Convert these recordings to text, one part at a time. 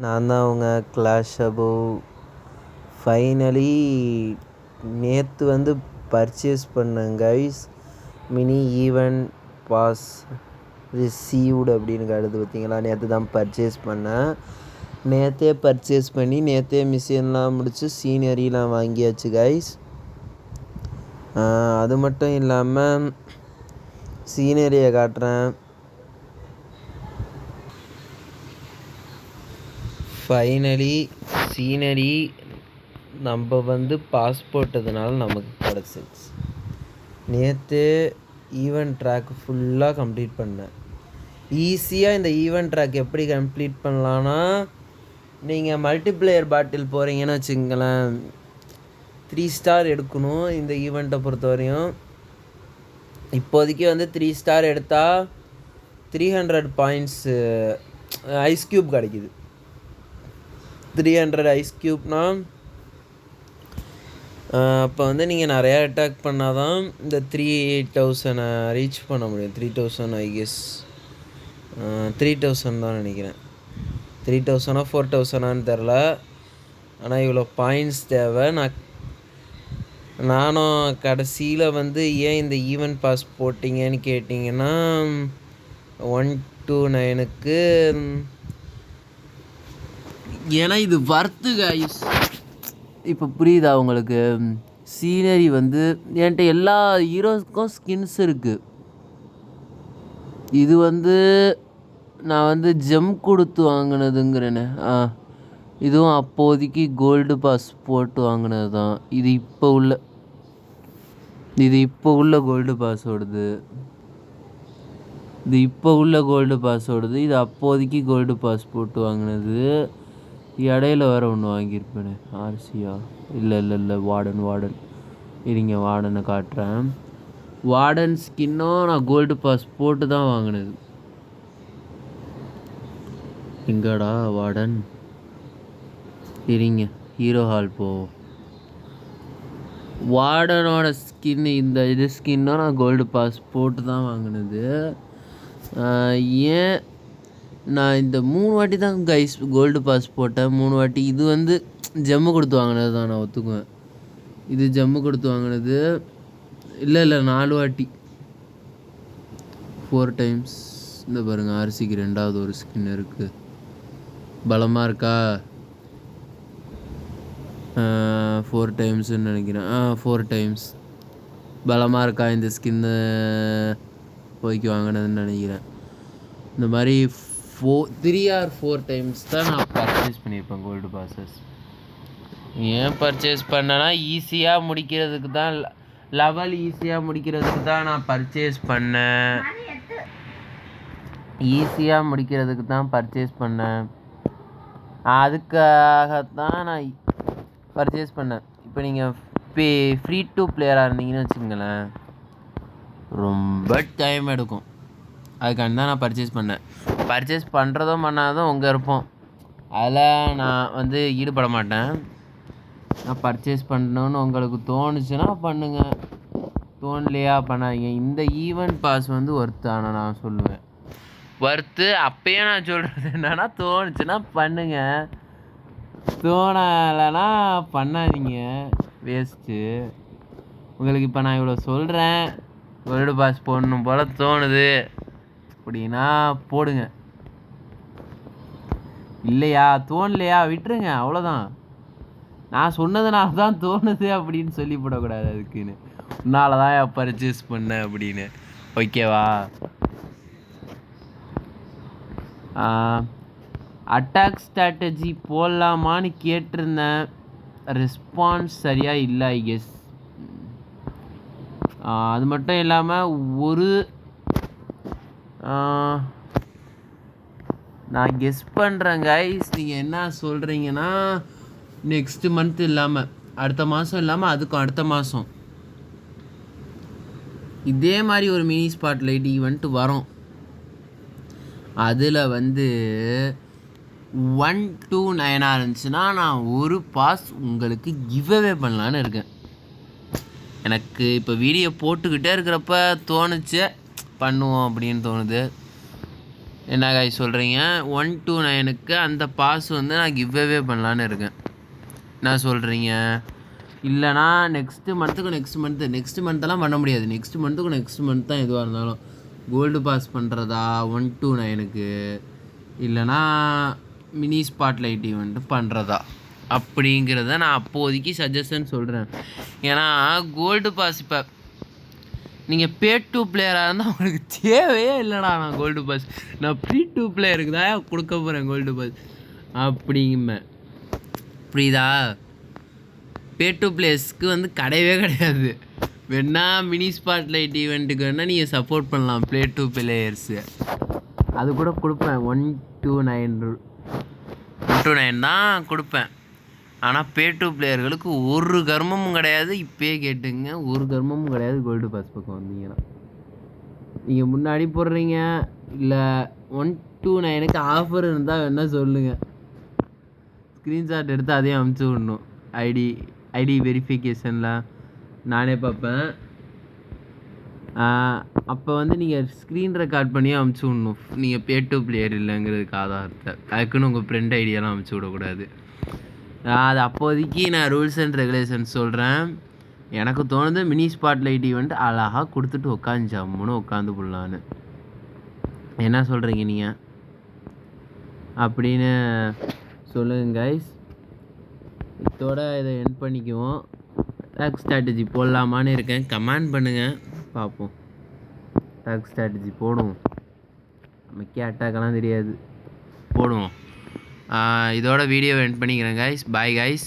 நான் தான் அவங்க கிளாஷ் அபோ. ஃபைனலி நேற்று வந்து பர்ச்சேஸ் பண்ணேன் guys. Mini event pass received அப்படின்னு காட்டுது பார்த்தீங்களா. நேற்று தான் பர்ச்சேஸ் பண்ணேன். நேற்றே பர்ச்சேஸ் பண்ணி நேற்றே மிஷின்லாம் முடித்து சீனரிலாம் வாங்கியாச்சு கைஸ். அது மட்டும் இல்லாமல் சீனரியை காட்டுறேன். ஃபைனலி சீனரி நம்ம வந்து பாஸ் போட்டதுனால நமக்கு கிடச்சிச்சு. நேற்று ஈவெண்ட் ட்ராக் ஃபுல்லாக கம்ப்ளீட் பண்ணேன். ஈஸியாக இந்த ஈவெண்ட் ட்ராக் எப்படி கம்ப்ளீட் பண்ணலான்னா, நீங்கள் மல்டிப்ளேயர் பாட்டில் போகிறீங்கன்னு வச்சுங்களேன், 3 ஸ்டார் எடுக்கணும். இந்த ஈவெண்ட்டை பொறுத்தவரையும் இப்போதைக்கு வந்து 3 ஸ்டார் எடுத்தால் 300 பாயிண்ட்ஸு ஐஸ் க்யூப் கிடைக்கிது. 300 ஐஸ் க்யூப்னால் அப்போ வந்து நீங்கள் நிறையா அட்டாக் பண்ணால் தான் இந்த 3000 ரீச் பண்ண முடியும். 3000 ஐ கெஸ் 3000 தான் நினைக்கிறேன். 3000 4000 தெரில. ஆனால் இவ்வளோ பாயிண்ட்ஸ் தேவை. நானும் கடைசியில் வந்து ஏன் இந்த ஈவெண்ட் பாஸ் போட்டிங்கன்னு கேட்டிங்கன்னா, 1 to 9க்கு ஏன்னா இது வர்த்து கைஸ். இப்போ புரியுதா உங்களுக்கு? சீனரி வந்து என்கிட்ட எல்லா ஹீரோஸ்க்கும் ஸ்கின்ஸ் இருக்குது. இது வந்து நான் வந்து ஜெம் கொடுத்து வாங்கினதுங்கிறேனே. இதுவும் அப்போதைக்கு கோல்டு பாஸ் போட்டு வாங்கினது தான். இது இப்போ உள்ள கோல்டு பாஸோடது. இது அப்போதைக்கு கோல்டு பாஸ் போட்டு வாங்கினது. இடையில வேறு ஒன்று வாங்கியிருப்பேனே. ஆர்சியா இல்லை வார்டன் இருங்க, வார்டனை காட்டுறேன். வார்டன் ஸ்கின்னும் நான் கோல்டு பாஸ் போட்டு தான் வாங்கினது. எங்கடா வார்டன்? இருங்க, ஹீரோ ஹால் போவோம். வார்டனோட ஸ்கின் இது ஸ்கின்னும் நான் கோல்டு பாஸ் போட்டு தான் வாங்கினது. ஏன் நான் இந்த 3 வாட்டி தான் கைஸ் கோல்டு பாஸ் போட்டேன். 3 வாட்டி. இது வந்து ஜம்மு கொடுத்து வாங்கினது தான், நான் ஒத்துக்குவேன். இது ஜம்மு கொடுத்து வாங்கினது. இல்லை 4 வாட்டி 4 டைம்ஸ். இந்த பாருங்கள், ஆர்சிக்கு 2வது ஒரு ஸ்கின் இருக்குது. பலமாக இருக்கா? 4 டைம்ஸ்ன்னு நினைக்கிறேன். 4 டைம்ஸ் பலமாக இருக்கா இந்த ஸ்கின்னு போய்க்கு வாங்கினதுன்னு நினைக்கிறேன். இந்த மாதிரி 3 or 4 டைம்ஸ் தான் நான் பர்ச்சேஸ் பண்ணியிருப்பேன் கோல்டு பாஸஸ். ஏன் பர்ச்சேஸ் பண்ணேன்னா ஈஸியாக முடிக்கிறதுக்கு தான், லெவல் ஈஸியாக முடிக்கிறதுக்கு தான் நான் பர்ச்சேஸ் பண்ணேன். அதுக்காகத்தான் நான் பர்ச்சேஸ் பண்ணேன். இப்போ நீங்கள் ஃப்ரீ டு பிளேயராக இருந்தீங்கன்னு வச்சுங்களேன், ரொம்ப டைம் எடுக்கும். அதுக்காண்டி தான் நான் பர்ச்சேஸ் பண்ணேன். பர்ச்சேஸ் பண்ணுறதும் பண்ணாததும் உங்கள் இருப்போம். அதில் நான் வந்து ஈடுபட மாட்டேன். நான் பர்ச்சேஸ் பண்ணணுன்னு உங்களுக்கு தோணுச்சுன்னா பண்ணுங்கள், தோணலையா பண்ணாதீங்க. இந்த ஈவெண்ட் பாஸ் வந்து ஒர்த்து. ஆனால் நான் சொல்லுவேன் ஒர்த்து. அப்பயே நான் சொல்கிறது என்னென்னா, தோணுச்சுன்னா பண்ணுங்கள், தோணலைன்னா பண்ணாதீங்க, வேஸ்ட்டு. உங்களுக்கு இப்போ நான் இவ்வளோ சொல்கிறேன், கோல்டு பாஸ் போடணும் போல் தோணுது அப்படின்னா போடுங்க. இல்லையா, தோணலையா விட்டுருங்க, அவ்வளோதான். நான் சொன்னதுனால தான் தோணுது அப்படின்னு சொல்லி போடக்கூடாது. அதுக்குன்னு உன்னால தான் பர்ச்சேஸ் பண்ணேன் அப்படின்னு. ஓகேவா? அட்டாக் ஸ்ட்ராட்டஜி போடலாமான்னு கேட்டிருந்தேன். ரெஸ்பான்ஸ் சரியாக இல்லை ஐ கெஸ். அது மட்டும் இல்லாமல் நான் கெஸ் பண்ணுறேன் கைஸ், நீங்கள் என்ன சொல்கிறீங்கன்னா, நெக்ஸ்ட்டு மந்த் இல்லாமல் அடுத்த மாதம் இல்லாமல் அதுக்கும் அடுத்த மாதம் இதே மாதிரி ஒரு மினி ஸ்பாட்லைட் ஈவெண்ட் வரும். அதில் வந்து 1 to 9 இருந்துச்சுன்னா நான் ஒரு பாஸ் உங்களுக்கு கிவ்அவே பண்ணலான்னு இருக்கேன். எனக்கு இப்போ வீடியோ போட்டுக்கிட்டே இருக்கிறப்ப தோணுச்சு பண்ணுவோம் அப்படின்னு தோணுது. என்ன காய் சொல்கிறீங்க? 129க்கு அந்த பாஸ் வந்து நான் கிவ்அவே பண்ணலான்னு இருக்கேன். என்ன சொல்கிறீங்க? இல்லைனா நெக்ஸ்ட்டு மந்த்தெல்லாம் பண்ண முடியாது. நெக்ஸ்ட் மந்த் தான் எதுவாக இருந்தாலும் கோல்டு பாஸ் பண்ணுறதா 129க்கு, இல்லைனா மினி ஸ்பாட்லைட் ஈவெண்ட்டு பண்ணுறதா அப்படிங்கிறத நான் அப்போதைக்கு சஜஷன் சொல்கிறேன். ஏன்னா கோல்டு பாஸ் இப்போ நீங்கள் பே டூ பிளேயராக இருந்தால் உங்களுக்கு தேவையே இல்லைடா. நான் கோல்டு பாஸ் நான் ஃப்ரீ டூ பிளேயருக்கு தான் கொடுக்க போகிறேன் கோல்டு பாஸ் அப்படிங்குமே. புரியுதா? பே டூ பிளேயர்ஸ்க்கு வந்து கிடையாது. வேணா மினி ஸ்பாட்லைட் ஈவெண்ட்டுக்கு வேணால் நீங்கள் சப்போர்ட் பண்ணலாம் ப்ளே டூ பிளேயர்ஸு. அது கூட கொடுப்பேன். 129 தான் கொடுப்பேன். ஆனால் பே டூ பிளேயர்களுக்கு ஒரு கர்மமும் கிடையாது. இப்போயே கேட்டுங்க, ஒரு கர்மமும் கிடையாது. கோல்டு பாஸ் பக்கம் வந்தீங்கன்னா நீங்கள் முன்னாடி போடுறீங்க, இல்லை 129க்கு ஆஃபர் இருந்தால் வேணால் சொல்லுங்கள். ஸ்க்ரீன்ஷாட் எடுத்து அதையும் அமுச்சு விடணும். ஐடி வெரிஃபிகேஷனில் நானே பார்ப்பேன். அப்போ வந்து நீங்கள் ஸ்க்ரீன் ரெக்கார்ட் பண்ணி அமுச்சு விடணும். நீங்கள் பே டூ பிளேயர் இல்லைங்கிறதுக்கு ஆதாரத்தை. அதுக்குன்னு உங்கள் ஃப்ரெண்ட் ஐடியெல்லாம் அமுச்சு விடக்கூடாது. அது அப்போதைக்கு நான் ரூல்ஸ் அண்ட் ரெகுலேஷன்ஸ் சொல்கிறேன். எனக்கு தோணுது மினி ஸ்பாட்லைட் ஈவெண்ட் அழகாக கொடுத்துட்டு உட்காந்து போடலான்னு. என்ன சொல்கிறீங்க நீங்கள்? அப்படின்னு சொல்லுங்கள் கைஸ். இதோட இதை எண்ட் பண்ணிக்குவோம். டாக் ஸ்ட்ராட்டஜி போடலாமான்னு இருக்கேன். கமெண்ட் பண்ணுங்கள், பார்ப்போம். டாக் ஸ்ட்ராட்டஜி போடுவோம். நமக்கே அட்டாக்கெல்லாம் தெரியாது, போடுவோம். இதோட வீடியோவை எண்ட் பண்ணிக்கிறேன் கைஸ். Bye guys.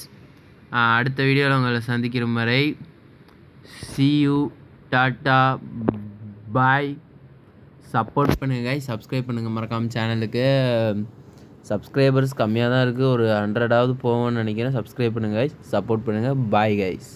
அடுத்த வீடியோவில் உங்களை சந்திக்கிற வரை see you, tata, bye. Support பண்ணுங்கள் கைஸ். சப்ஸ்கிரைப் பண்ணுங்கள் மறக்காமல் சேனலுக்கு. சப்ஸ்கிரைபர்ஸ் கம்மியாக தான் இருக்குது. ஒரு 100ஆவது போவோம்னு நினைக்கிறேன். சப்ஸ்கிரைப் பண்ணுங்கள் கைஸ், சப்போர்ட் பண்ணுங்கள். Bye guys.